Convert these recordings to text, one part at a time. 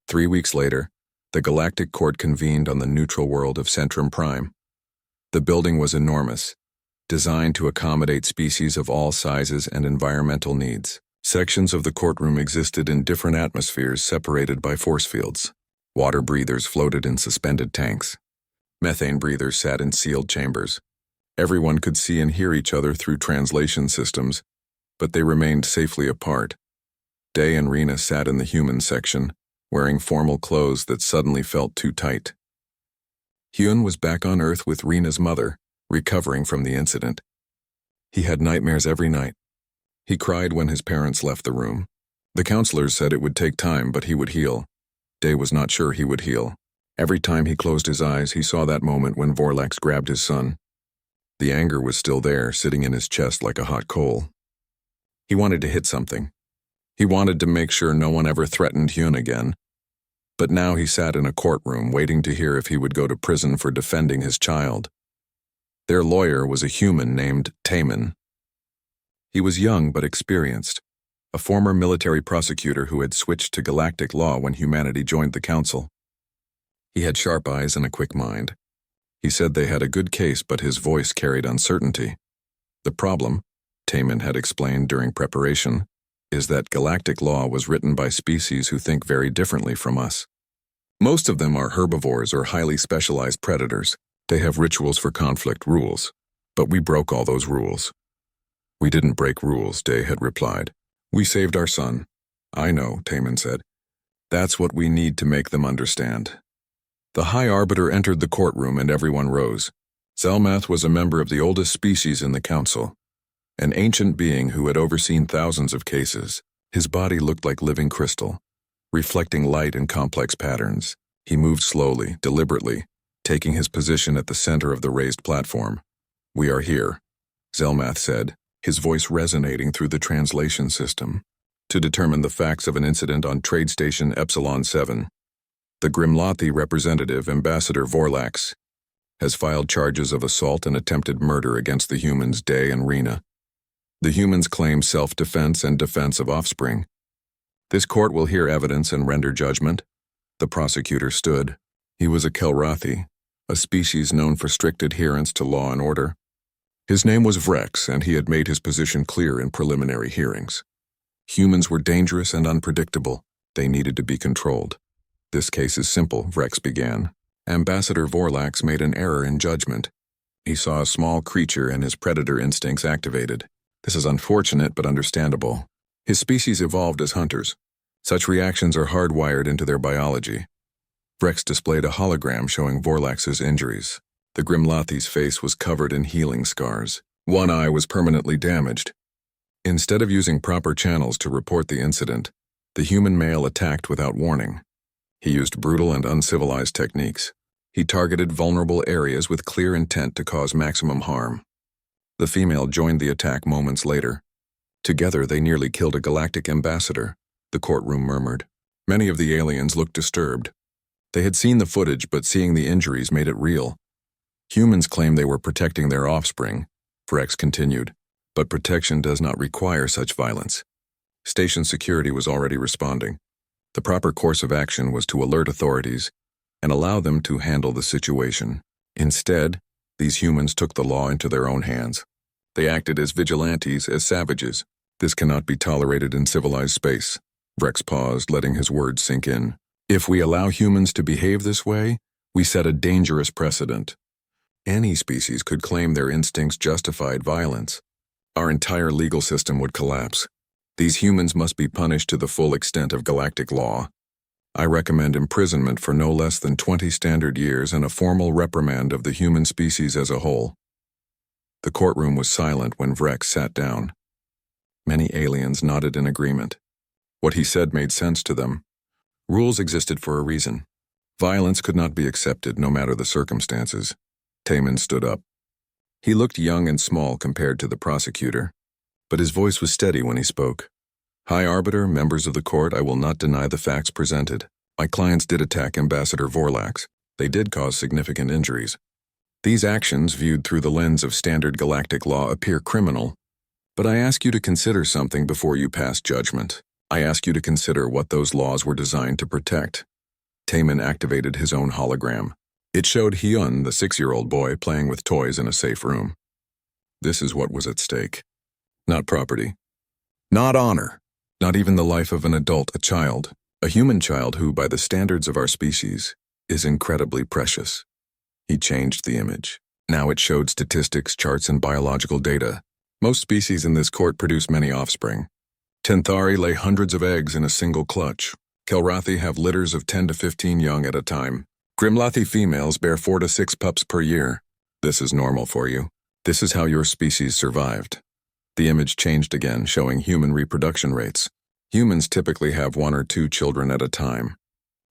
3 weeks later, the Galactic Court convened on the neutral world of Centrum Prime. The building was enormous, designed to accommodate species of all sizes and environmental needs. Sections of the courtroom existed in different atmospheres separated by force fields. Water breathers floated in suspended tanks. Methane breathers sat in sealed chambers. Everyone could see and hear each other through translation systems, but they remained safely apart. Day and Rena sat in the human section, wearing formal clothes that suddenly felt too tight. Hune was back on Earth with Rena's mother, recovering from the incident. He had nightmares every night. He cried when his parents left the room. The counselors said it would take time, but he would heal. Day was not sure he would heal. Every time he closed his eyes, he saw that moment when Vorlax grabbed his son. The anger was still there, sitting in his chest like a hot coal. He wanted to hit something. He wanted to make sure no one ever threatened Hune again. But now he sat in a courtroom waiting to hear if he would go to prison for defending his child. Their lawyer was a human named Taemin. He was young but experienced, a former military prosecutor who had switched to galactic law when humanity joined the council. He had sharp eyes and a quick mind. He said they had a good case, but his voice carried uncertainty. The problem, Taemin had explained during preparation, is that galactic law was written by species who think very differently from us. Most of them are herbivores or highly specialized predators. They have rituals for conflict rules, but we broke all those rules. We didn't break rules, Day had replied. We saved our son. I know, Taemin said. That's what we need to make them understand. The High Arbiter entered the courtroom and everyone rose. Zelmath was a member of the oldest species in the council, an ancient being who had overseen thousands of cases. His body looked like living crystal, reflecting light in complex patterns. He moved slowly, deliberately, taking his position at the center of the raised platform. We are here, Zelmath said, his voice resonating through the translation system, to determine the facts of an incident on Trade Station Epsilon 7. The Grimlothi representative, Ambassador Vorlax, has filed charges of assault and attempted murder against the humans Day and Rena. The humans claim self-defense and defense of offspring. This court will hear evidence and render judgment. The prosecutor stood. He was a Kelrathi, a species known for strict adherence to law and order. His name was Vrex, and he had made his position clear in preliminary hearings. Humans were dangerous and unpredictable. They needed to be controlled. This case is simple, Vrex began. Ambassador Vorlax made an error in judgment. He saw a small creature and his predator instincts activated. This is unfortunate but understandable. His species evolved as hunters. Such reactions are hardwired into their biology. Vrex displayed a hologram showing Vorlax's injuries. The Grimlothi's face was covered in healing scars. One eye was permanently damaged. Instead of using proper channels to report the incident, the human male attacked without warning. He used brutal and uncivilized techniques. He targeted vulnerable areas with clear intent to cause maximum harm. The female joined the attack moments later. Together, they nearly killed a galactic ambassador, the courtroom murmured. Many of the aliens looked disturbed. They had seen the footage, but seeing the injuries made it real. Humans claim they were protecting their offspring, Vrex continued, but protection does not require such violence. Station security was already responding. The proper course of action was to alert authorities and allow them to handle the situation. Instead, these humans took the law into their own hands. They acted as vigilantes, as savages. This cannot be tolerated in civilized space. Vrex paused, letting his words sink in. If we allow humans to behave this way, we set a dangerous precedent. Any species could claim their instincts justified violence. Our entire legal system would collapse. These humans must be punished to the full extent of galactic law. I recommend imprisonment for no less than 20 standard years and a formal reprimand of the human species as a whole. The courtroom was silent when Vrex sat down. Many aliens nodded in agreement. What he said made sense to them. Rules existed for a reason. Violence could not be accepted no matter the circumstances. Taemin stood up. He looked young and small compared to the prosecutor, but his voice was steady when he spoke. High Arbiter, members of the court, I will not deny the facts presented. My clients did attack Ambassador Vorlax. They did cause significant injuries. These actions, viewed through the lens of standard galactic law, appear criminal. But I ask you to consider something before you pass judgment. I ask you to consider what those laws were designed to protect. Taman activated his own hologram. It showed Hyun, the 6-year-old boy, playing with toys in a safe room. This is what was at stake. Not property. Not honor. Not even the life of an adult, a child. A human child who, by the standards of our species, is incredibly precious. He changed the image. Now it showed statistics, charts, and biological data. Most species in this court produce many offspring. Tenthari lay hundreds of eggs in a single clutch. Kelrathi have litters of 10 to 15 young at a time. Grimlathi females bear 4 to 6 pups per year. This is normal for you. This is how your species survived. The image changed again, showing human reproduction rates. Humans typically have 1 or 2 children at a time.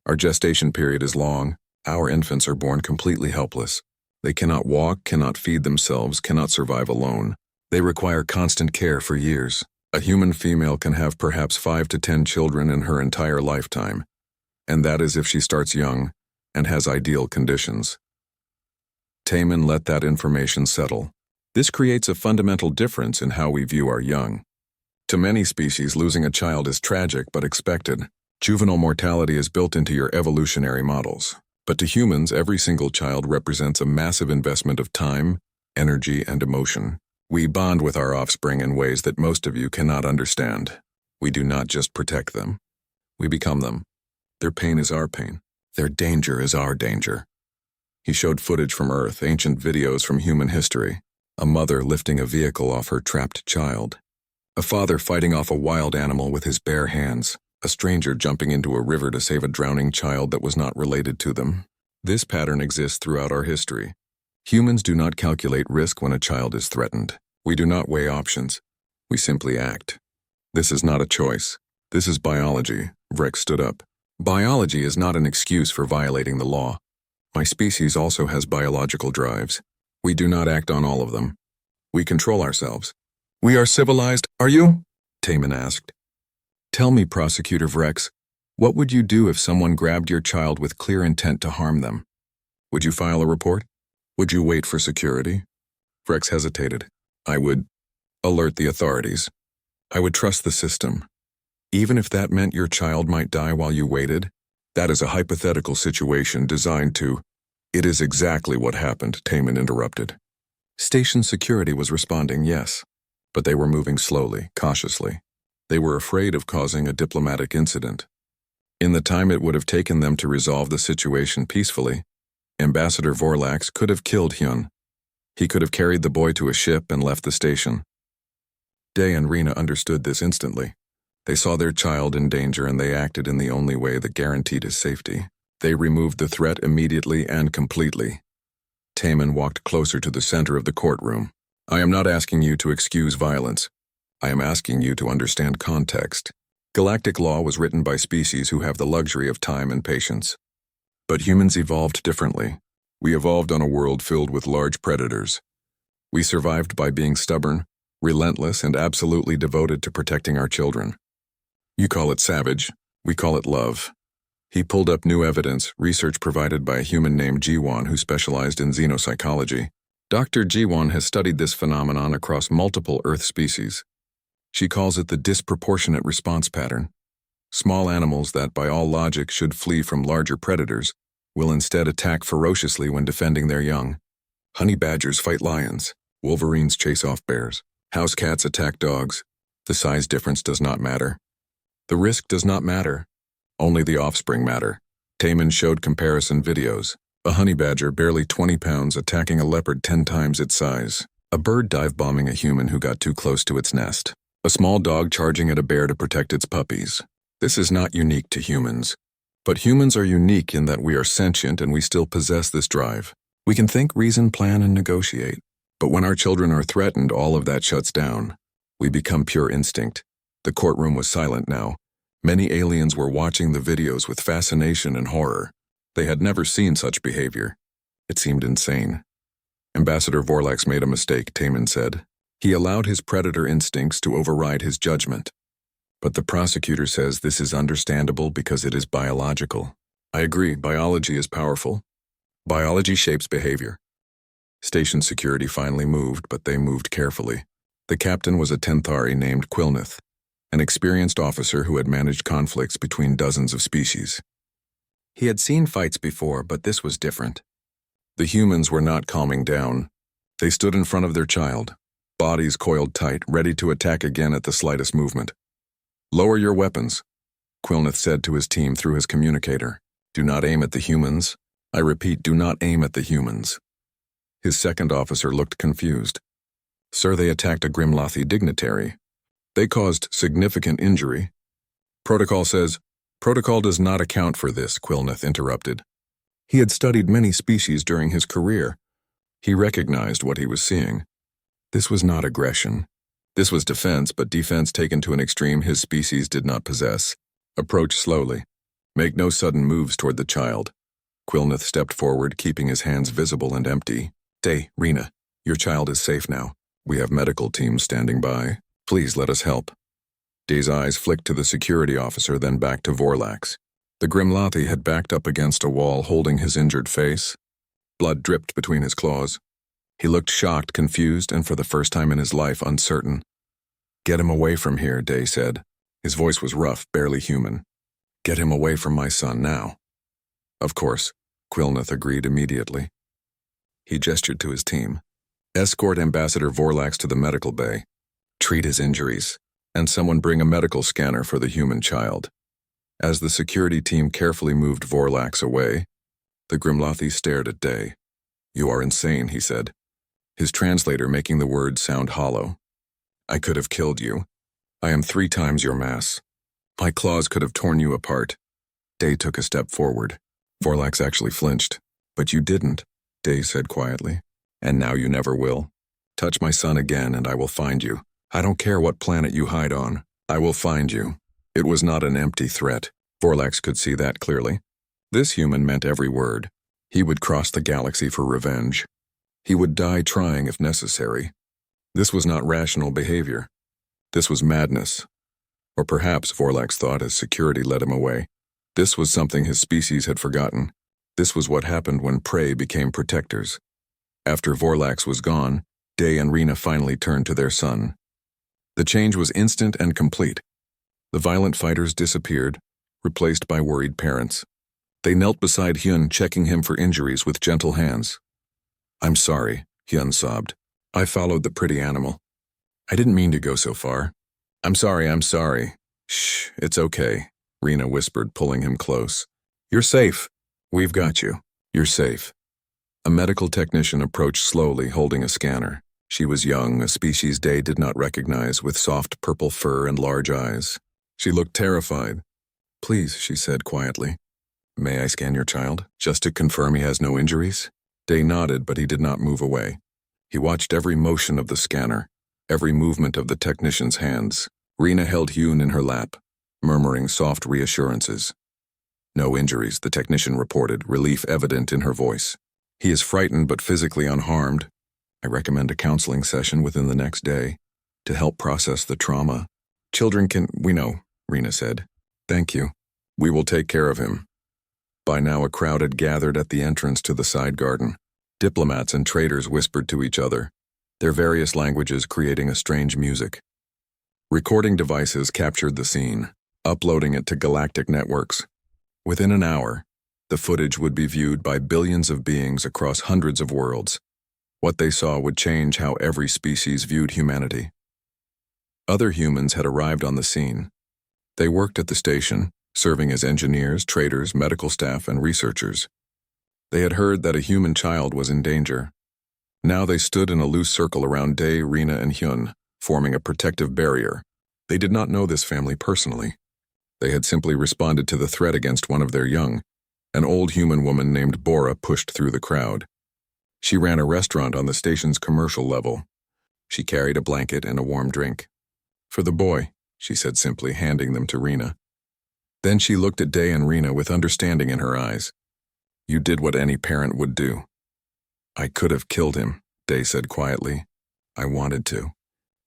Our gestation period is long. Our infants are born completely helpless. They cannot walk, cannot feed themselves, cannot survive alone. They require constant care for years. A human female can have perhaps 5 to 10 children in her entire lifetime, and that is if she starts young and has ideal conditions. Taman let that information settle. This creates a fundamental difference in how we view our young. To many species, losing a child is tragic but expected. Juvenile mortality is built into your evolutionary models. But to humans, every single child represents a massive investment of time, energy, and emotion. We bond with our offspring in ways that most of you cannot understand. We do not just protect them. We become them. Their pain is our pain. Their danger is our danger. He showed footage from Earth, ancient videos from human history. A mother lifting a vehicle off her trapped child. A father fighting off a wild animal with his bare hands. A stranger jumping into a river to save a drowning child that was not related to them. This pattern exists throughout our history. Humans do not calculate risk when a child is threatened. We do not weigh options. We simply act. This is not a choice. This is biology. Vrex stood up. Biology is not an excuse for violating the law. My species also has biological drives. We do not act on all of them. We control ourselves. We are civilized, are you? Taman asked. Tell me, Prosecutor Vrex, what would you do if someone grabbed your child with clear intent to harm them? Would you file a report? Would you wait for security? Vrex hesitated. I would alert the authorities. I would trust the system. Even if that meant your child might die while you waited, that is a hypothetical situation designed to... It is exactly what happened, Taman interrupted. Station security was responding, yes, but they were moving slowly, cautiously. They were afraid of causing a diplomatic incident. In the time it would have taken them to resolve the situation peacefully, Ambassador Vorlax could have killed Hyun. He could have carried the boy to a ship and left the station. Day and Rena understood this instantly. They saw their child in danger and they acted in the only way that guaranteed his safety. They removed the threat immediately and completely. Taman walked closer to the center of the courtroom. I am not asking you to excuse violence. I am asking you to understand context. Galactic law was written by species who have the luxury of time and patience. But humans evolved differently. We evolved on a world filled with large predators. We survived by being stubborn, relentless, and absolutely devoted to protecting our children. You call it savage, we call it love. He pulled up new evidence, research provided by a human named Jiwon who specialized in xenopsychology. Dr. Jiwon has studied this phenomenon across multiple Earth species. She calls it the disproportionate response pattern. Small animals that, by all logic, should flee from larger predators will instead attack ferociously when defending their young. Honey badgers fight lions. Wolverines chase off bears. House cats attack dogs. The size difference does not matter. The risk does not matter. Only the offspring matter. Taman showed comparison videos. A honey badger, barely 20 pounds, attacking a leopard 10 times its size. A bird dive-bombing a human who got too close to its nest. A small dog charging at a bear to protect its puppies. This is not unique to humans. But humans are unique in that we are sentient and we still possess this drive. We can think, reason, plan, and negotiate. But when our children are threatened, all of that shuts down. We become pure instinct. The courtroom was silent now. Many aliens were watching the videos with fascination and horror. They had never seen such behavior. It seemed insane. Ambassador Vorlax made a mistake, Taman said. He allowed his predator instincts to override his judgment. But the prosecutor says this is understandable because it is biological. I agree, biology is powerful. Biology shapes behavior. Station security finally moved, but they moved carefully. The captain was a Tenthari named Quilnith, an experienced officer who had managed conflicts between dozens of species. He had seen fights before, but this was different. The humans were not calming down. They stood in front of their child, bodies coiled tight, ready to attack again at the slightest movement. "Lower your weapons," Quilneth said to his team through his communicator. "Do not aim at the humans. I repeat, do not aim at the humans." His second officer looked confused. "Sir, they attacked a Grimlothi dignitary. They caused significant injury." "Protocol says—" "Protocol does not account for this," Quilneth interrupted. He had studied many species during his career. He recognized what he was seeing. This was not aggression. This was defense, but defense taken to an extreme his species did not possess. "Approach slowly. Make no sudden moves toward the child." Quilneth stepped forward, keeping his hands visible and empty. "Day, Rena, your child is safe now. We have medical teams standing by. Please let us help." Day's eyes flicked to the security officer, then back to Vorlax. The Grimlothi had backed up against a wall, holding his injured face. Blood dripped between his claws. He looked shocked, confused, and for the first time in his life, uncertain. "Get him away from here," Day said. His voice was rough, barely human. "Get him away from my son now." "Of course," Quilneth agreed immediately. He gestured to his team. "Escort Ambassador Vorlax to the medical bay. Treat his injuries, and someone bring a medical scanner for the human child." As the security team carefully moved Vorlax away, the Grimlothi stared at Day. "You are insane," he said, his translator making the words sound hollow. "I could have killed you. I am 3 times your mass. My claws could have torn you apart." Day took a step forward. Vorlax actually flinched. "But you didn't," Day said quietly. "And now you never will. Touch my son again and I will find you. I don't care what planet you hide on. I will find you." It was not an empty threat. Vorlax could see that clearly. This human meant every word. He would cross the galaxy for revenge. He would die trying if necessary. This was not rational behavior. This was madness. Or perhaps, Vorlax thought as security led him away, this was something his species had forgotten. This was what happened when prey became protectors. After Vorlax was gone, Day and Rena finally turned to their son. The change was instant and complete. The violent fighters disappeared, replaced by worried parents. They knelt beside Hune, checking him for injuries with gentle hands. "I'm sorry," Hune sobbed. "I followed the pretty animal. I didn't mean to go so far. I'm sorry. Shh, it's okay," Rena whispered, pulling him close. "You're safe. We've got you. You're safe." A medical technician approached slowly, holding a scanner. She was young, a species Day did not recognize, with soft purple fur and large eyes. She looked terrified. "Please," she said quietly. "May I scan your child, just to confirm he has no injuries?" Day nodded, but he did not move away. He watched every motion of the scanner, every movement of the technician's hands. Rena held Hune in her lap, murmuring soft reassurances. "No injuries," the technician reported, relief evident in her voice. "He is frightened but physically unharmed. I recommend a counseling session within the next day to help process the trauma. Children can—" "We know," Rena said. "Thank you. We will take care of him." By now a crowd had gathered at the entrance to the side garden. Diplomats and traders whispered to each other, their various languages creating a strange music. Recording devices captured the scene, uploading it to galactic networks. Within an hour, the footage would be viewed by billions of beings across hundreds of worlds. What they saw would change how every species viewed humanity. Other humans had arrived on the scene. They worked at the station, serving as engineers, traders, medical staff, and researchers. They had heard that a human child was in danger. Now they stood in a loose circle around Day, Rena, and Hune, forming a protective barrier. They did not know this family personally. They had simply responded to the threat against one of their young. An old human woman named Bora pushed through the crowd. She ran a restaurant on the station's commercial level. She carried a blanket and a warm drink. "For the boy," she said simply, handing them to Rena. Then she looked at Day and Rena with understanding in her eyes. "You did what any parent would do." "I could have killed him," Day said quietly. "I wanted to.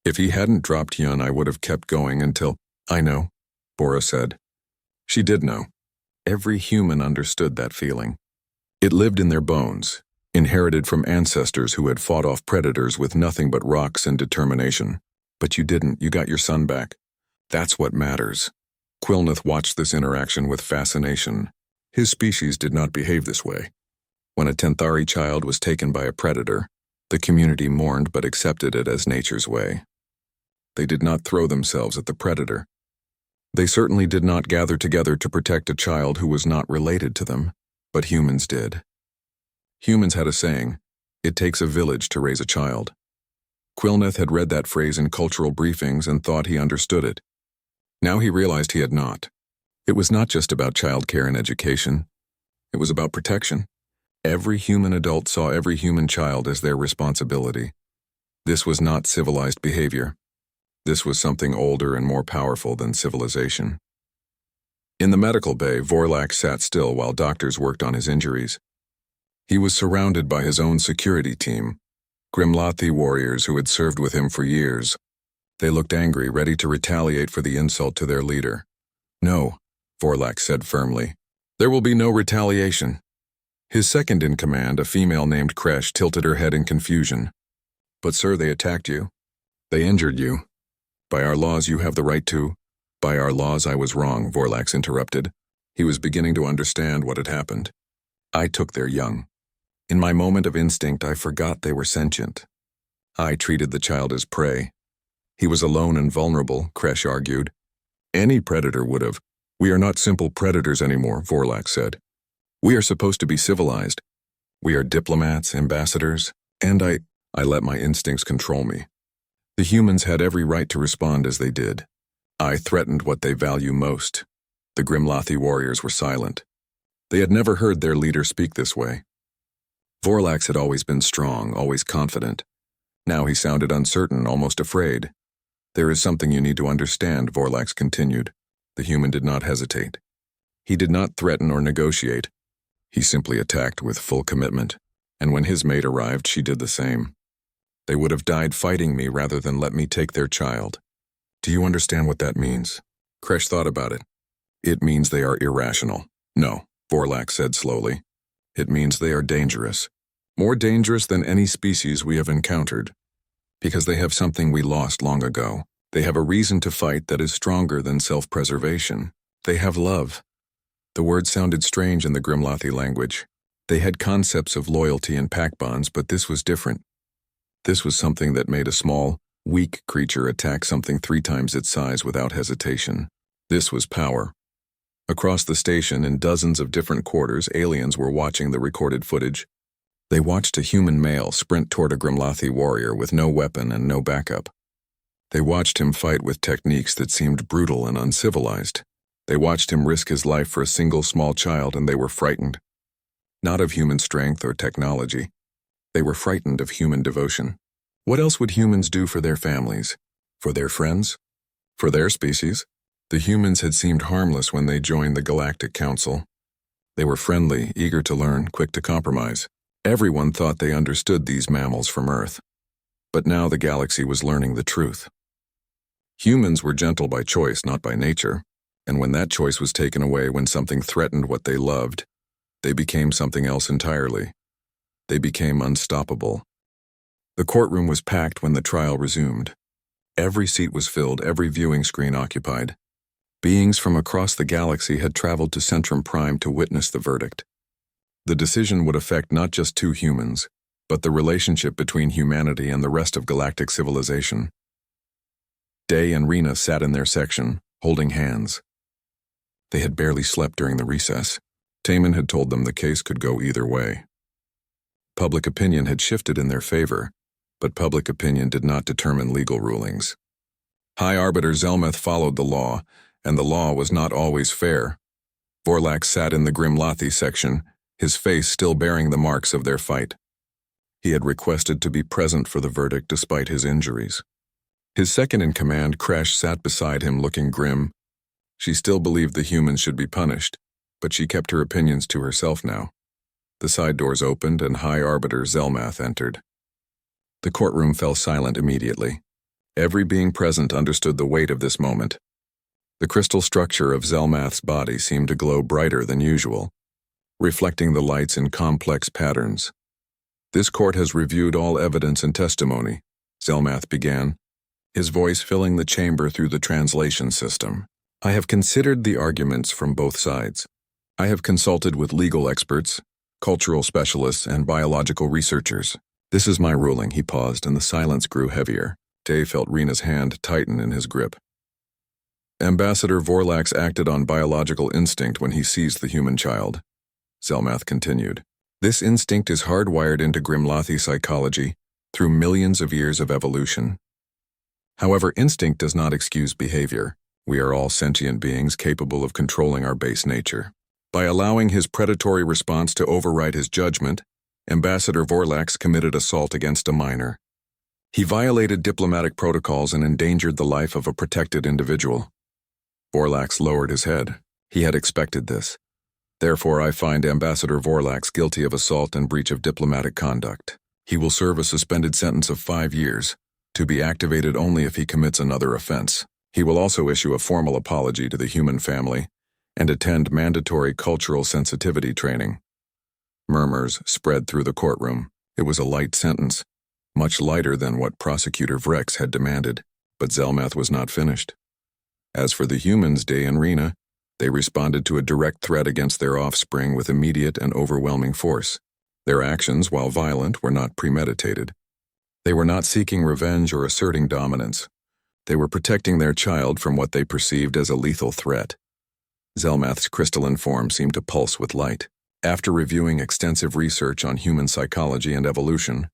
If he hadn't dropped Hune, I would have kept going until—" "I know," Bora said. She did know. Every human understood that feeling. It lived in their bones, inherited from ancestors who had fought off predators with nothing but rocks and determination. "But you didn't. You got your son back. That's what matters." Quilneth watched this interaction with fascination. His species did not behave this way. When a Tenthari child was taken by a predator, the community mourned but accepted it as nature's way. They did not throw themselves at the predator. They certainly did not gather together to protect a child who was not related to them, but humans did. Humans had a saying, "It takes a village to raise a child." Quilneth had read that phrase in cultural briefings and thought he understood it. Now he realized he had not. It was not just about childcare and education. It was about protection. Every human adult saw every human child as their responsibility. This was not civilized behavior. This was something older and more powerful than civilization. In the medical bay, Vorlax sat still while doctors worked on his injuries. He was surrounded by his own security team, Grimlathi warriors who had served with him for years. They looked angry, ready to retaliate for the insult to their leader. "No," Vorlax said firmly. "There will be no retaliation." His second in command, a female named Kresh, tilted her head in confusion. "But sir, they attacked you. They injured you. By our laws, you have the right to—" "By our laws, I was wrong," Vorlax interrupted. He was beginning to understand what had happened. "I took their young. In my moment of instinct, I forgot they were sentient. I treated the child as prey. He was alone and vulnerable," Kresh argued. "Any predator would have." "We are not simple predators anymore," Vorlax said. "We are supposed to be civilized. We are diplomats, ambassadors, and I let my instincts control me. The humans had every right to respond as they did. I threatened what they value most." The Grimlathi warriors were silent. They had never heard their leader speak this way. Vorlax had always been strong, always confident. Now he sounded uncertain, almost afraid. "There is something you need to understand," Vorlax continued. The human did not hesitate. He did not threaten or negotiate. He simply attacked with full commitment, and when his mate arrived, she did the same. They would have died fighting me rather than let me take their child. Do you understand what that means? Kresh thought about it. It means they are irrational. No, Vorlax said slowly. It means they are dangerous. More dangerous than any species we have encountered. Because they have something we lost long ago. They have a reason to fight that is stronger than self-preservation. They have love. The word sounded strange in the Grimlathi language. They had concepts of loyalty and pack bonds, but this was different. This was something that made a small, weak creature attack something 3 times its size without hesitation. This was power. Across the station, in dozens of different quarters, aliens were watching the recorded footage. They watched a human male sprint toward a Grimlathi warrior with no weapon and no backup. They watched him fight with techniques that seemed brutal and uncivilized. They watched him risk his life for a single small child, and they were frightened. Not of human strength or technology. They were frightened of human devotion. What else would humans do for their families? For their friends? For their species? The humans had seemed harmless when they joined the Galactic Council. They were friendly, eager to learn, quick to compromise. Everyone thought they understood these mammals from Earth. But now the galaxy was learning the truth. Humans were gentle by choice, not by nature. And when that choice was taken away, when something threatened what they loved, they became something else entirely. They became unstoppable. The courtroom was packed when the trial resumed. Every seat was filled, every viewing screen occupied. Beings from across the galaxy had traveled to Centrum Prime to witness the verdict. The decision would affect not just 2 humans, but the relationship between humanity and the rest of galactic civilization. Day and Rena sat in their section, holding hands. They had barely slept during the recess. Taman had told them the case could go either way. Public opinion had shifted in their favor, but public opinion did not determine legal rulings. High Arbiter Zelmeth followed the law, and the law was not always fair. Vorlax sat in the Grimlathi section, his face still bearing the marks of their fight. He had requested to be present for the verdict despite his injuries. His second-in-command, Kresh, sat beside him looking grim. She still believed the humans should be punished, but she kept her opinions to herself now. The side doors opened and High Arbiter Zelmath entered. The courtroom fell silent immediately. Every being present understood the weight of this moment. The crystal structure of Zelmath's body seemed to glow brighter than usual, reflecting the lights in complex patterns. "This court has reviewed all evidence and testimony," Zelmath began, his voice filling the chamber through the translation system. "I have considered the arguments from both sides. I have consulted with legal experts, cultural specialists, and biological researchers. This is my ruling. He paused, and the silence grew heavier. Dave felt Rena's hand tighten in his grip. Ambassador Vorlax acted on biological instinct when he seized the human child. Zelmath continued. This instinct is hardwired into Grimlothi psychology through millions of years of evolution. However, instinct does not excuse behavior. We are all sentient beings capable of controlling our base nature. By allowing his predatory response to override his judgment, Ambassador Vorlax committed assault against a minor. He violated diplomatic protocols and endangered the life of a protected individual. Vorlax lowered his head. He had expected this. Therefore, I find Ambassador Vorlax guilty of assault and breach of diplomatic conduct. He will serve a suspended sentence of 5 years, to be activated only if he commits another offense. He will also issue a formal apology to the human family and attend mandatory cultural sensitivity training. Murmurs spread through the courtroom. It was a light sentence, much lighter than what Prosecutor Vrex had demanded, but Zelmath was not finished. As for the humans, Day and Rena, they responded to a direct threat against their offspring with immediate and overwhelming force. Their actions, while violent, were not premeditated. They were not seeking revenge or asserting dominance. They were protecting their child from what they perceived as a lethal threat. Zelmath's crystalline form seemed to pulse with light. After reviewing extensive research on human psychology and evolution,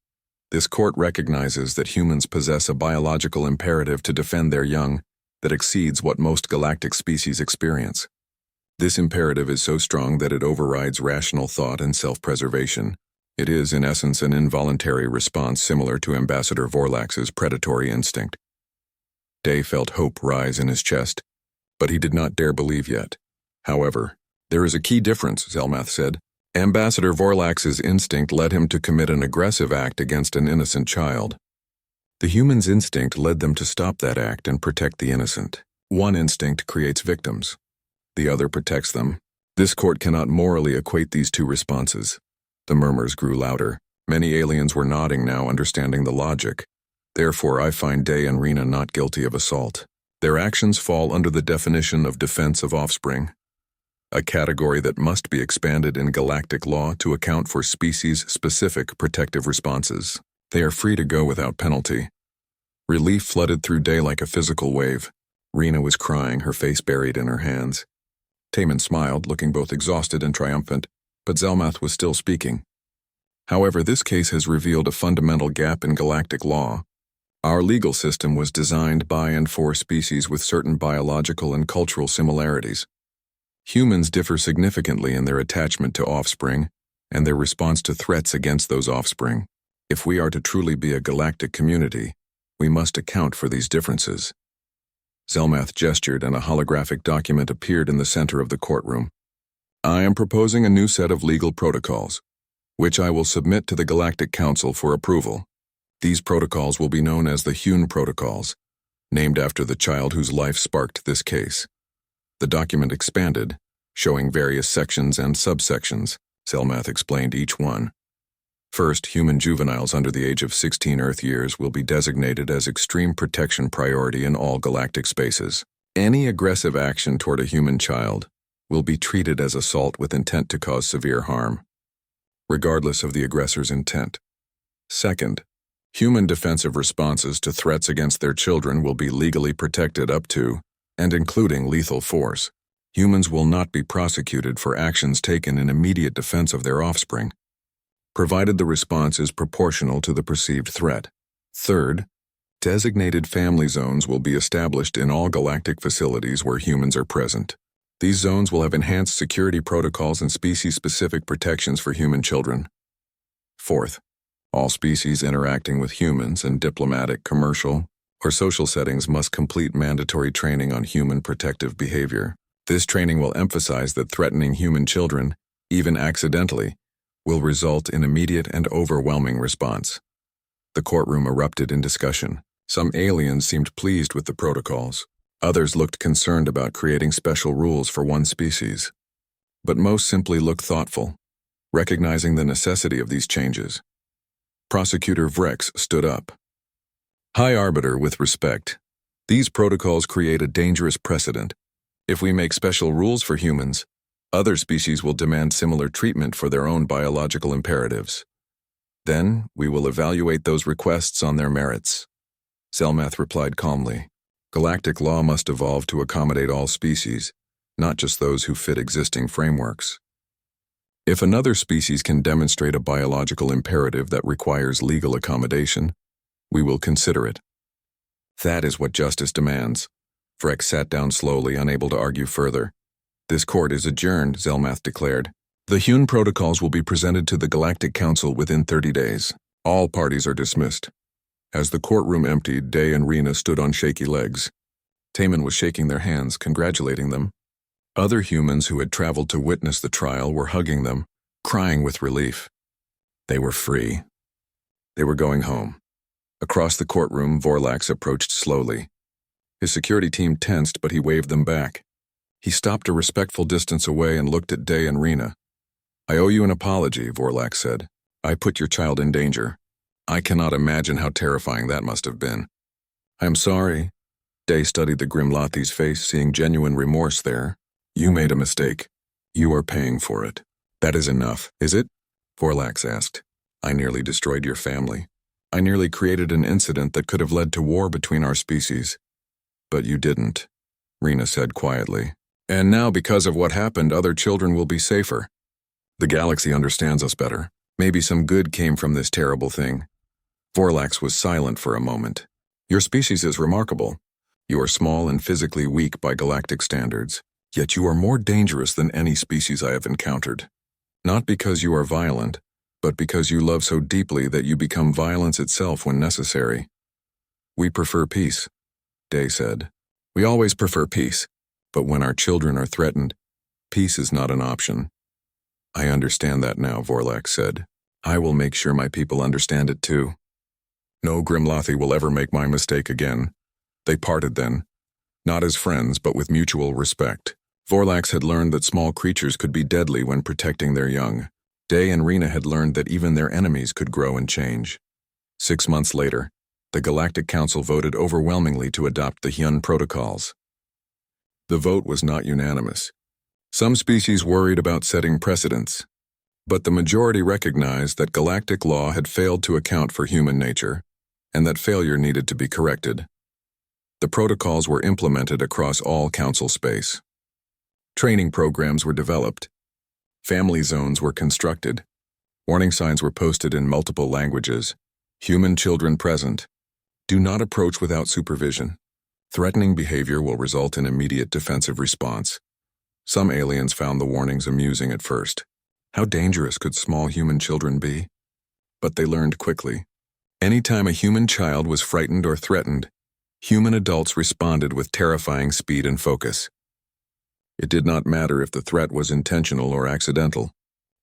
this court recognizes that humans possess a biological imperative to defend their young that exceeds what most galactic species experience. This imperative is so strong that it overrides rational thought and self-preservation. It is, in essence, an involuntary response similar to Ambassador Vorlax's predatory instinct. Day felt hope rise in his chest, but he did not dare believe yet. However, there is a key difference, Zelmath said. Ambassador Vorlax's instinct led him to commit an aggressive act against an innocent child. The human's instinct led them to stop that act and protect the innocent. One instinct creates victims. The other protects them. This court cannot morally equate these two responses. The murmurs grew louder. Many aliens were nodding now, understanding the logic. Therefore, I find Day and Rena not guilty of assault. Their actions fall under the definition of defense of offspring, a category that must be expanded in galactic law to account for species-specific protective responses. They are free to go without penalty. Relief flooded through Day like a physical wave. Rena was crying, her face buried in her hands. Taman smiled, looking both exhausted and triumphant, but Zelmath was still speaking. However, this case has revealed a fundamental gap in galactic law. Our legal system was designed by and for species with certain biological and cultural similarities. Humans differ significantly in their attachment to offspring and their response to threats against those offspring. If we are to truly be a galactic community, we must account for these differences. Zelmath gestured, and a holographic document appeared in the center of the courtroom. I am proposing a new set of legal protocols, which I will submit to the Galactic Council for approval. These protocols will be known as the Hune Protocols, named after the child whose life sparked this case. The document expanded, showing various sections and subsections. Zelmath explained each one. First, human juveniles under the age of 16 Earth years will be designated as extreme protection priority in all galactic spaces. Any aggressive action toward a human child will be treated as assault with intent to cause severe harm, regardless of the aggressor's intent. Second, human defensive responses to threats against their children will be legally protected up to and including lethal force. Humans will not be prosecuted for actions taken in immediate defense of their offspring, provided the response is proportional to the perceived threat. Third, designated family zones will be established in all galactic facilities where humans are present. These zones will have enhanced security protocols and species-specific protections for human children. Fourth, all species interacting with humans in diplomatic, commercial, or social settings must complete mandatory training on human protective behavior. This training will emphasize that threatening human children, even accidentally, will result in immediate and overwhelming response. The courtroom erupted in discussion. Some aliens seemed pleased with the protocols. Others looked concerned about creating special rules for one species. But most simply looked thoughtful, recognizing the necessity of these changes. Prosecutor Vrex stood up. High Arbiter, with respect, these protocols create a dangerous precedent. If we make special rules for humans, Other species will demand similar treatment for their own biological imperatives. Then, we will evaluate those requests on their merits. Zelmath replied calmly. Galactic law must evolve to accommodate all species, not just those who fit existing frameworks. If another species can demonstrate a biological imperative that requires legal accommodation, we will consider it. That is what justice demands. Freck sat down slowly, unable to argue further. This court is adjourned, Zelmath declared. The Hune Protocols will be presented to the Galactic Council within 30 days. All parties are dismissed. As the courtroom emptied, Day and Rena stood on shaky legs. Taman was shaking their hands, congratulating them. Other humans who had traveled to witness the trial were hugging them, crying with relief. They were free. They were going home. Across the courtroom, Vorlax approached slowly. His security team tensed, but he waved them back. He stopped a respectful distance away and looked at Day and Rena. I owe you an apology, Vorlax said. I put your child in danger. I cannot imagine how terrifying that must have been. I am sorry. Day studied the Grimlothi's face, seeing genuine remorse there. You made a mistake. You are paying for it. That is enough, is it? Vorlax asked. I nearly destroyed your family. I nearly created an incident that could have led to war between our species. But you didn't, Rena said quietly. And now, because of what happened, other children will be safer. The galaxy understands us better. Maybe some good came from this terrible thing. Vorlax was silent for a moment. Your species is remarkable. You are small and physically weak by galactic standards, yet you are more dangerous than any species I have encountered. Not because you are violent, but because you love so deeply that you become violence itself when necessary. We prefer peace, Day said. We always prefer peace. But when our children are threatened, peace is not an option. I understand that now, Vorlax said. I will make sure my people understand it too. No Grimlothi will ever make my mistake again. They parted then, not as friends, but with mutual respect. Vorlax had learned that small creatures could be deadly when protecting their young. Day and Rena had learned that even their enemies could grow and change. 6 months later, the Galactic Council voted overwhelmingly to adopt the Hune Protocols. The vote was not unanimous. Some species worried about setting precedents, but the majority recognized that galactic law had failed to account for human nature, and that failure needed to be corrected. The protocols were implemented across all council space. Training programs were developed. Family zones were constructed. Warning signs were posted in multiple languages. Human children present. Do not approach without supervision. Threatening behavior will result in immediate defensive response. Some aliens found the warnings amusing at first. How dangerous could small human children be? But they learned quickly. Anytime a human child was frightened or threatened, human adults responded with terrifying speed and focus. It did not matter if the threat was intentional or accidental.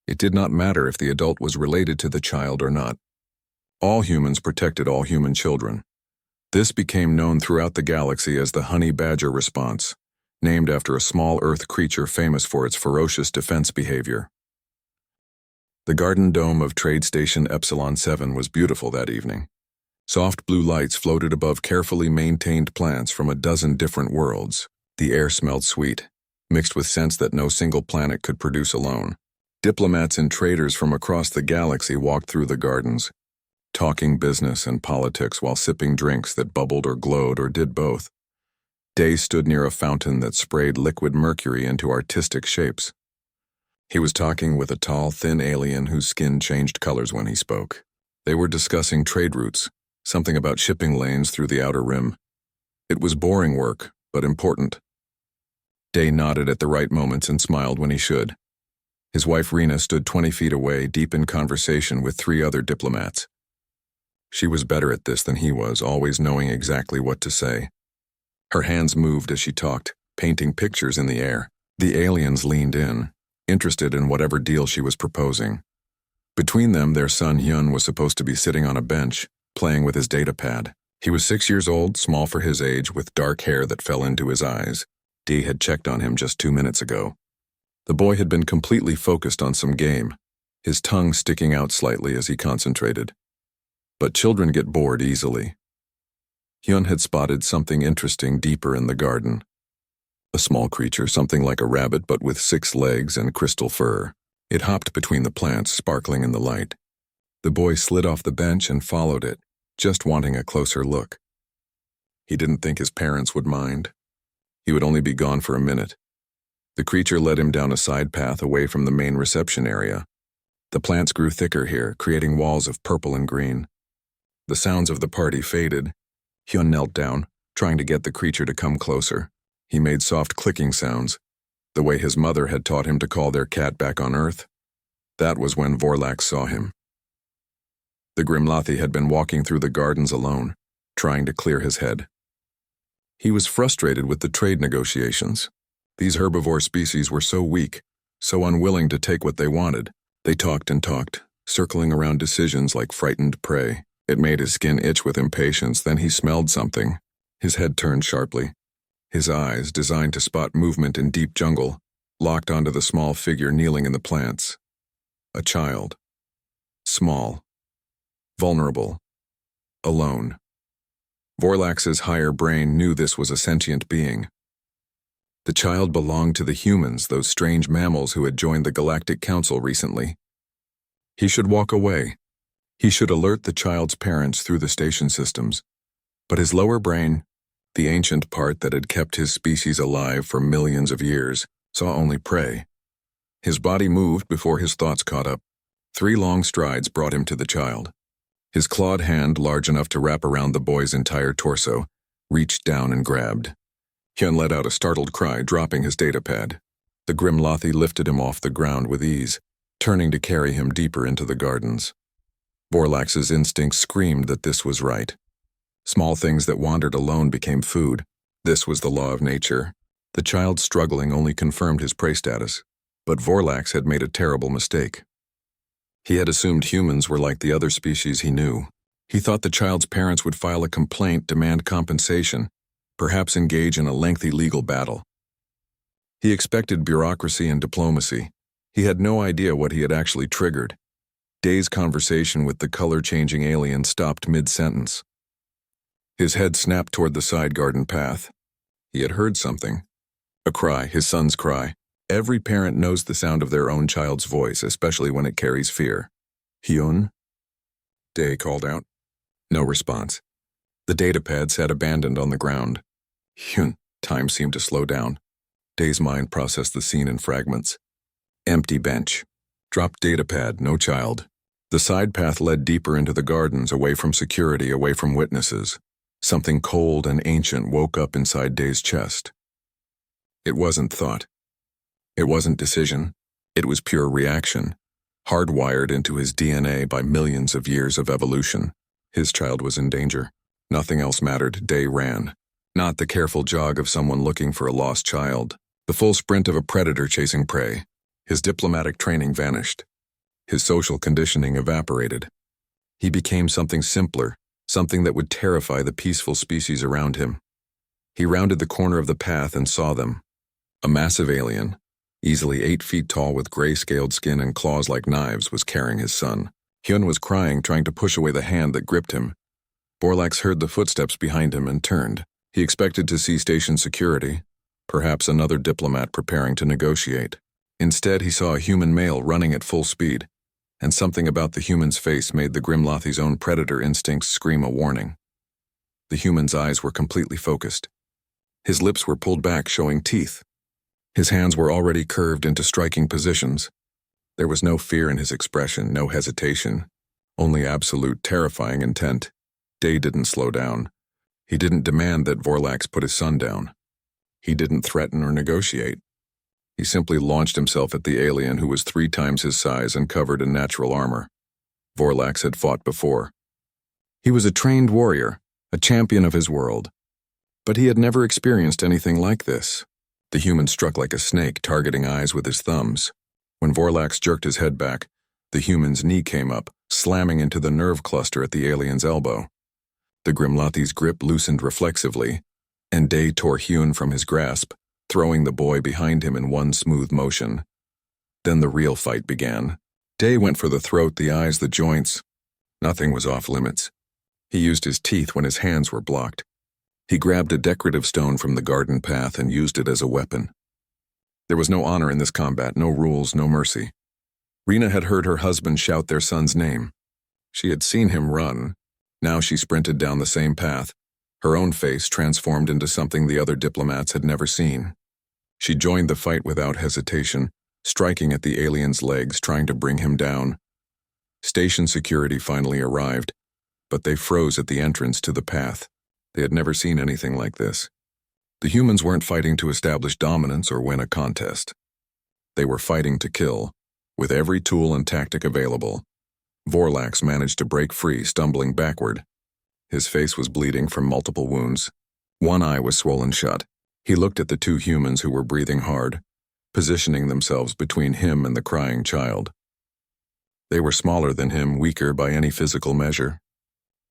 It did not matter if the adult was related to the child or not. All humans protected all human children. This became known throughout the galaxy as the honey badger response, named after a small Earth creature famous for its ferocious defense behavior. The garden dome of Trade Station Epsilon 7 was beautiful that evening. Soft blue lights floated above carefully maintained plants from a dozen different worlds. The air smelled sweet, mixed with scents that no single planet could produce alone. Diplomats and traders from across the galaxy walked through the gardens, talking business and politics while sipping drinks that bubbled or glowed or did both. Day stood near a fountain that sprayed liquid mercury into artistic shapes. He was talking with a tall, thin alien whose skin changed colors when he spoke. They were discussing trade routes, something about shipping lanes through the outer rim. It was boring work, but important. Day nodded at the right moments and smiled when he should. His wife Rena stood 20 feet away, deep in conversation with 3 other diplomats. She was better at this than he was, always knowing exactly what to say. Her hands moved as she talked, painting pictures in the air. The aliens leaned in, interested in whatever deal she was proposing. Between them, their son Hune was supposed to be sitting on a bench, playing with his data pad. He was 6 years old, small for his age, with dark hair that fell into his eyes. Dee had checked on him just 2 minutes ago. The boy had been completely focused on some game, his tongue sticking out slightly as he concentrated. But children get bored easily. Hune had spotted something interesting deeper in the garden. A small creature, something like a rabbit but with 6 legs and crystal fur. It hopped between the plants, sparkling in the light. The boy slid off the bench and followed it, just wanting a closer look. He didn't think his parents would mind. He would only be gone for a minute. The creature led him down a side path away from the main reception area. The plants grew thicker here, creating walls of purple and green. The sounds of the party faded. Hune knelt down, trying to get the creature to come closer. He made soft clicking sounds, the way his mother had taught him to call their cat back on Earth. That was when Vorlax saw him. The Grimlothi had been walking through the gardens alone, trying to clear his head. He was frustrated with the trade negotiations. These herbivore species were so weak, so unwilling to take what they wanted. They talked and talked, circling around decisions like frightened prey. It made his skin itch with impatience. Then he smelled something. His head turned sharply. His eyes, designed to spot movement in deep jungle, locked onto the small figure kneeling in the plants. A child. Small. Vulnerable. Alone. Vorlax's higher brain knew this was a sentient being. The child belonged to the humans, those strange mammals who had joined the Galactic Council recently. He should walk away. He should alert the child's parents through the station systems. But his lower brain, the ancient part that had kept his species alive for millions of years, saw only prey. His body moved before his thoughts caught up. 3 long strides brought him to the child. His clawed hand, large enough to wrap around the boy's entire torso, reached down and grabbed. Hune let out a startled cry, dropping his datapad. The Grimlothi lifted him off the ground with ease, turning to carry him deeper into the gardens. Vorlax's instincts screamed that this was right. Small things that wandered alone became food. This was the law of nature. The child struggling only confirmed his prey status. But Vorlax had made a terrible mistake. He had assumed humans were like the other species he knew. He thought the child's parents would file a complaint, demand compensation, perhaps engage in a lengthy legal battle. He expected bureaucracy and diplomacy. He had no idea what he had actually triggered. Day's conversation with the color-changing alien stopped mid-sentence. His head snapped toward the side garden path. He had heard something. A cry, his son's cry. Every parent knows the sound of their own child's voice, especially when it carries fear. Hune? Day called out. No response. The datapad sat abandoned on the ground. Hune. Time seemed to slow down. Day's mind processed the scene in fragments. Empty bench. Dropped datapad, no child. The side path led deeper into the gardens, away from security, away from witnesses. Something cold and ancient woke up inside Day's chest. It wasn't thought. It wasn't decision. It was pure reaction, hardwired into his DNA by millions of years of evolution. His child was in danger. Nothing else mattered. Day ran. Not the careful jog of someone looking for a lost child. The full sprint of a predator chasing prey. His diplomatic training vanished. His social conditioning evaporated. He became something simpler, something that would terrify the peaceful species around him. He rounded the corner of the path and saw them. A massive alien, easily 8 feet tall with gray-scaled skin and claws like knives, was carrying his son. Hune was crying, trying to push away the hand that gripped him. Vorlax heard the footsteps behind him and turned. He expected to see station security, perhaps another diplomat preparing to negotiate. Instead, he saw a human male running at full speed, and something about the human's face made the Grimlothi's own predator instincts scream a warning. The human's eyes were completely focused. His lips were pulled back, showing teeth. His hands were already curved into striking positions. There was no fear in his expression, no hesitation, only absolute, terrifying intent. Day didn't slow down. He didn't demand that Vorlax put his son down. He didn't threaten or negotiate. He simply launched himself at the alien, who was 3 times his size and covered in natural armor. Vorlax had fought before. He was a trained warrior, a champion of his world. But he had never experienced anything like this. The human struck like a snake, targeting eyes with his thumbs. When Vorlax jerked his head back, the human's knee came up, slamming into the nerve cluster at the alien's elbow. The Grimlothi's grip loosened reflexively, and Day tore Hune from his grasp, throwing the boy behind him in one smooth motion. Then the real fight began. Day went for the throat, the eyes, the joints. Nothing was off limits. He used his teeth when his hands were blocked. He grabbed a decorative stone from the garden path and used it as a weapon. There was no honor in this combat, no rules, no mercy. Rena had heard her husband shout their son's name. She had seen him run. Now she sprinted down the same path, her own face transformed into something the other diplomats had never seen. She joined the fight without hesitation, striking at the alien's legs, trying to bring him down. Station security finally arrived, but they froze at the entrance to the path. They had never seen anything like this. The humans weren't fighting to establish dominance or win a contest. They were fighting to kill, with every tool and tactic available. Vorlax managed to break free, stumbling backward. His face was bleeding from multiple wounds. One eye was swollen shut. He looked at the two humans who were breathing hard, positioning themselves between him and the crying child. They were smaller than him, weaker by any physical measure,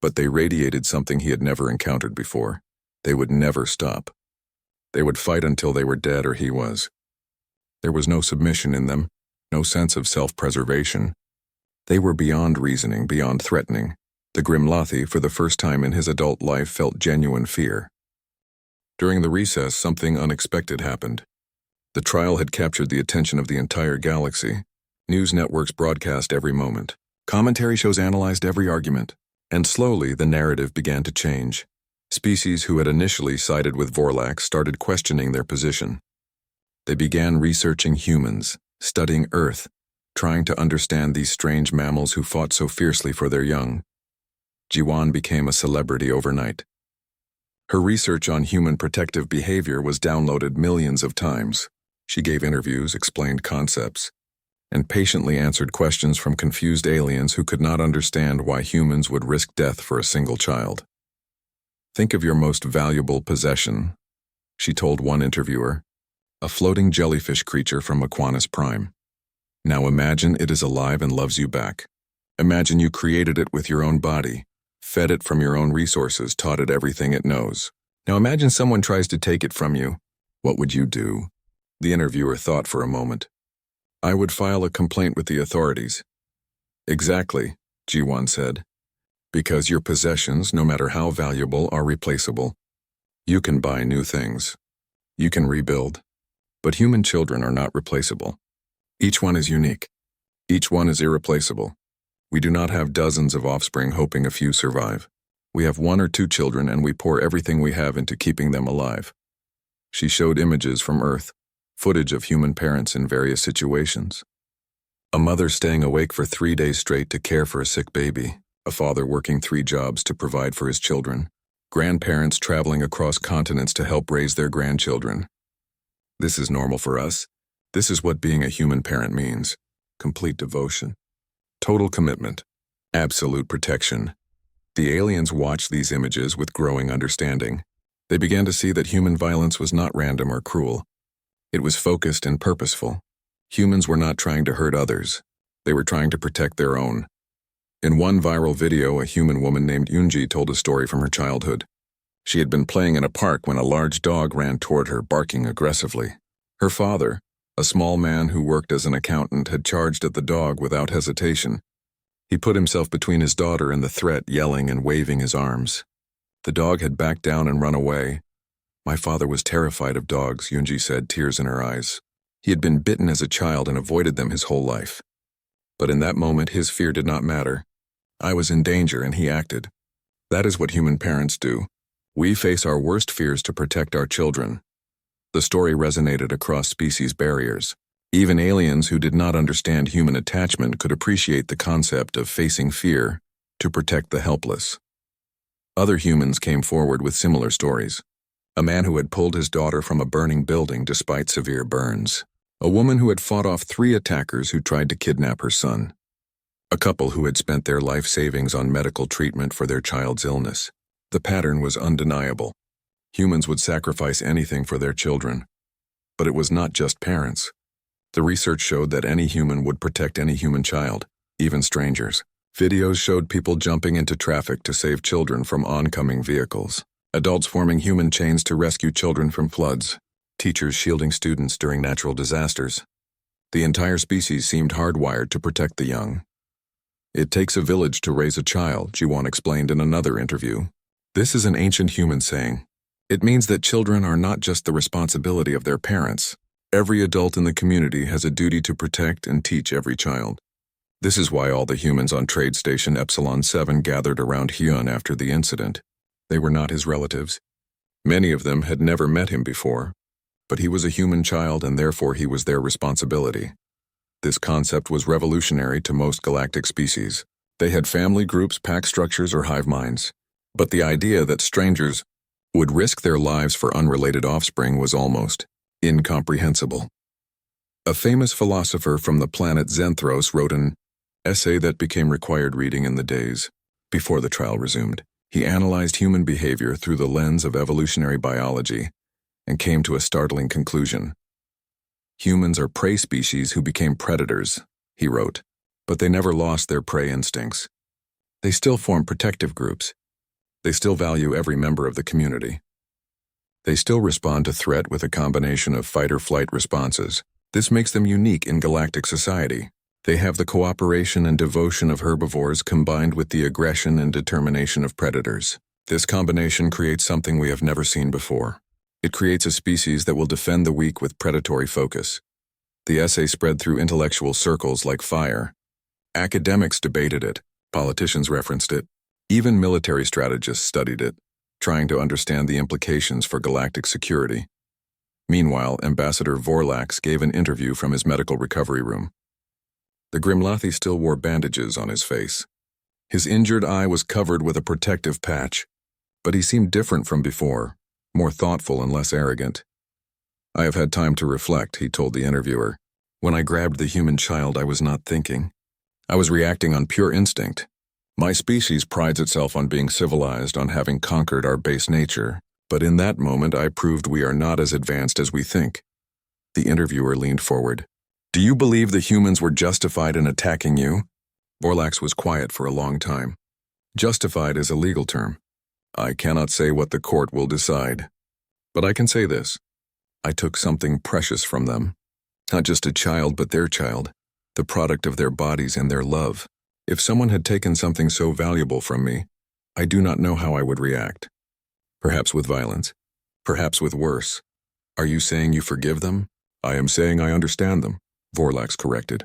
but they radiated something he had never encountered before. They would never stop. They would fight until they were dead or he was. There was no submission in them, no sense of self-preservation. They were beyond reasoning, beyond threatening. The Grimlothi, for the first time in his adult life, felt genuine fear. During the recess, something unexpected happened. The trial had captured the attention of the entire galaxy. News networks broadcast every moment. Commentary shows analyzed every argument. And slowly, the narrative began to change. Species who had initially sided with Vorlax started questioning their position. They began researching humans, studying Earth, trying to understand these strange mammals who fought so fiercely for their young. Jiwan became a celebrity overnight. Her research on human protective behavior was downloaded millions of times. She gave interviews, explained concepts, and patiently answered questions from confused aliens who could not understand why humans would risk death for a single child. "Think of your most valuable possession," she told one interviewer, "a floating jellyfish creature from Aquinas Prime. Now imagine it is alive and loves you back. Imagine you created it with your own body, fed it from your own resources, taught it everything it knows. Now imagine someone tries to take it from you. What would you do?" The interviewer thought for a moment. "I would file a complaint with the authorities." "Exactly," Jiwan said. "Because your possessions, no matter how valuable, are replaceable. You can buy new things. You can rebuild. But human children are not replaceable. Each one is unique. Each one is irreplaceable. We do not have dozens of offspring hoping a few survive. We have one or two children and we pour everything we have into keeping them alive." She showed images from Earth, footage of human parents in various situations. A mother staying awake for 3 days straight to care for a sick baby, a father working 3 jobs to provide for his children, grandparents traveling across continents to help raise their grandchildren. This is normal for us. This is what being a human parent means. Complete devotion. Total commitment. Absolute protection. The aliens watched these images with growing understanding. They began to see that human violence was not random or cruel. It was focused and purposeful. Humans were not trying to hurt others. They were trying to protect their own. In one viral video, a human woman named Yunji told a story from her childhood. She had been playing in a park when a large dog ran toward her, barking aggressively. Her father, a small man who worked as an accountant, had charged at the dog without hesitation. He put himself between his daughter and the threat, yelling and waving his arms. The dog had backed down and run away. "My father was terrified of dogs," Yunji said, tears in her eyes. He had been bitten as a child and avoided them his whole life. But in that moment, his fear did not matter. I was in danger and he acted. That is what human parents do. We face our worst fears to protect our children. The story resonated across species barriers. Even aliens who did not understand human attachment could appreciate the concept of facing fear to protect the helpless. Other humans came forward with similar stories. A man who had pulled his daughter from a burning building despite severe burns. A woman who had fought off 3 attackers who tried to kidnap her son. A couple who had spent their life savings on medical treatment for their child's illness. The pattern was undeniable. Humans would sacrifice anything for their children. But it was not just parents. The research showed that any human would protect any human child, even strangers. Videos showed people jumping into traffic to save children from oncoming vehicles. Adults forming human chains to rescue children from floods. Teachers shielding students during natural disasters. The entire species seemed hardwired to protect the young. "It takes a village to raise a child," Jiwan explained in another interview. This is an ancient human saying. It means that children are not just the responsibility of their parents. Every adult in the community has a duty to protect and teach every child. This is why all the humans on Trade Station Epsilon 7 gathered around Hune after the incident. They were not his relatives. Many of them had never met him before, but he was a human child and therefore he was their responsibility. This concept was revolutionary to most galactic species. They had family groups, pack structures, or hive minds. But the idea that strangers would risk their lives for unrelated offspring was almost incomprehensible. A famous philosopher from the planet Zenthros wrote an essay that became required reading in the days before the trial resumed. He analyzed human behavior through the lens of evolutionary biology and came to a startling conclusion. Humans are prey species who became predators, he wrote, but they never lost their prey instincts. They still form protective groups. They still value every member of the community. They still respond to threat with a combination of fight-or-flight responses. This makes them unique in galactic society. They have the cooperation and devotion of herbivores combined with the aggression and determination of predators. This combination creates something we have never seen before. It creates a species that will defend the weak with predatory focus. The essay spread through intellectual circles like fire. Academics debated it, politicians referenced it, even military strategists studied it, trying to understand the implications for galactic security. Meanwhile, Ambassador Vorlax gave an interview from his medical recovery room. The Grimlathi still wore bandages on his face. His injured eye was covered with a protective patch, but he seemed different from before, more thoughtful and less arrogant. "I have had time to reflect," he told the interviewer. "When I grabbed the human child, I was not thinking. I was reacting on pure instinct. My species prides itself on being civilized, on having conquered our base nature, but in that moment I proved we are not as advanced as we think." The interviewer leaned forward. "Do you believe the humans were justified in attacking you?" Vorlax was quiet for a long time. "Justified is a legal term. I cannot say what the court will decide. But I can say this. I took something precious from them. Not just a child, but their child, the product of their bodies and their love. If someone had taken something so valuable from me, I do not know how I would react. Perhaps with violence. Perhaps with worse. Are you saying you forgive them?" "I am saying I understand them," Vorlax corrected.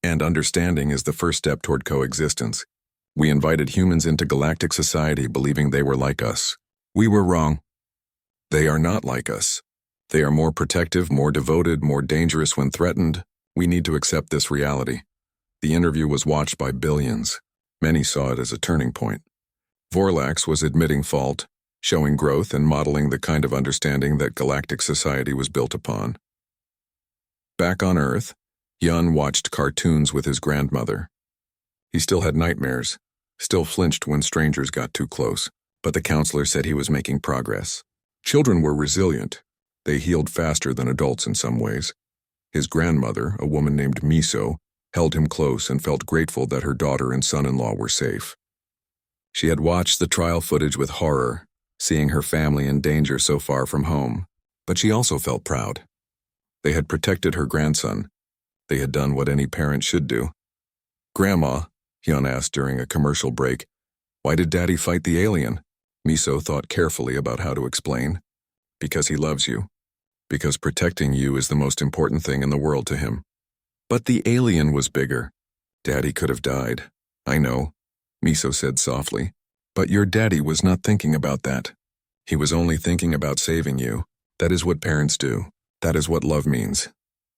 "And understanding is the first step toward coexistence. We invited humans into galactic society believing they were like us. We were wrong. They are not like us. They are more protective, more devoted, more dangerous when threatened. We need to accept this reality." The interview was watched by billions. Many saw it as a turning point. Vorlax was admitting fault, showing growth and modeling the kind of understanding that galactic society was built upon. Back on Earth, Hune watched cartoons with his grandmother. He still had nightmares, still flinched when strangers got too close, but the counselor said he was making progress. Children were resilient. They healed faster than adults in some ways. His grandmother, a woman named Miso, held him close and felt grateful that her daughter and son-in-law were safe. She had watched the trial footage with horror, seeing her family in danger so far from home, but she also felt proud. They had protected her grandson. They had done what any parent should do. "Grandma," Hune asked during a commercial break, "why did Daddy fight the alien?" Miso thought carefully about how to explain. "Because he loves you. Because protecting you is the most important thing in the world to him." "But the alien was bigger. Daddy could have died." "I know," Miso said softly, "but your daddy was not thinking about that. He was only thinking about saving you. That is what parents do. That is what love means."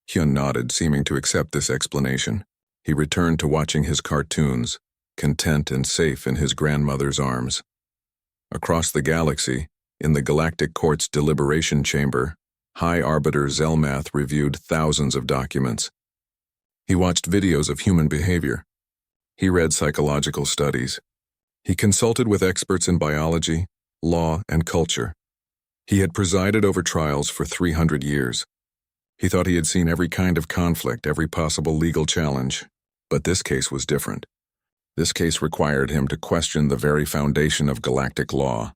Hune nodded, seeming to accept this explanation. He returned to watching his cartoons, content and safe in his grandmother's arms. Across the galaxy, in the Galactic Court's deliberation chamber, High Arbiter Zelmath reviewed thousands of documents. He watched videos of human behavior. He read psychological studies. He consulted with experts in biology, law, and culture. He had presided over trials for 300 years. He thought he had seen every kind of conflict, every possible legal challenge. But this case was different. This case required him to question the very foundation of galactic law.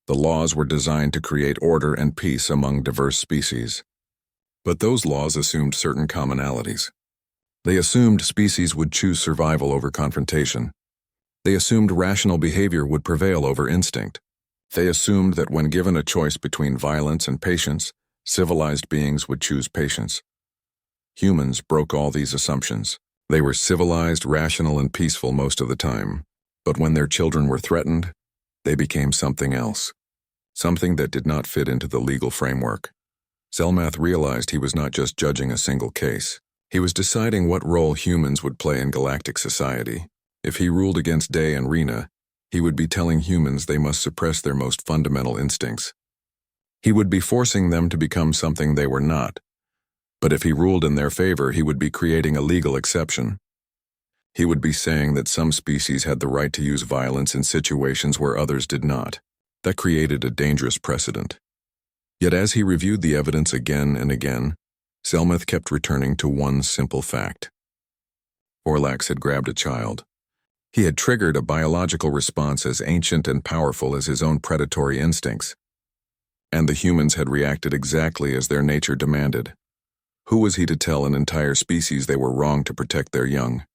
The laws were designed to create order and peace among diverse species. But those laws assumed certain commonalities. They assumed species would choose survival over confrontation. They assumed rational behavior would prevail over instinct. They assumed that when given a choice between violence and patience, civilized beings would choose patience. Humans broke all these assumptions. They were civilized, rational, and peaceful most of the time. But when their children were threatened, they became something else. Something that did not fit into the legal framework. Zelmath realized he was not just judging a single case. He was deciding what role humans would play in galactic society. If he ruled against Day and Rena, he would be telling humans they must suppress their most fundamental instincts. He would be forcing them to become something they were not. But if he ruled in their favor, he would be creating a legal exception. He would be saying that some species had the right to use violence in situations where others did not. That created a dangerous precedent. Yet as he reviewed the evidence again and again, Zelmath kept returning to one simple fact. Vorlax had grabbed a child. He had triggered a biological response as ancient and powerful as his own predatory instincts. And the humans had reacted exactly as their nature demanded. Who was he to tell an entire species they were wrong to protect their young?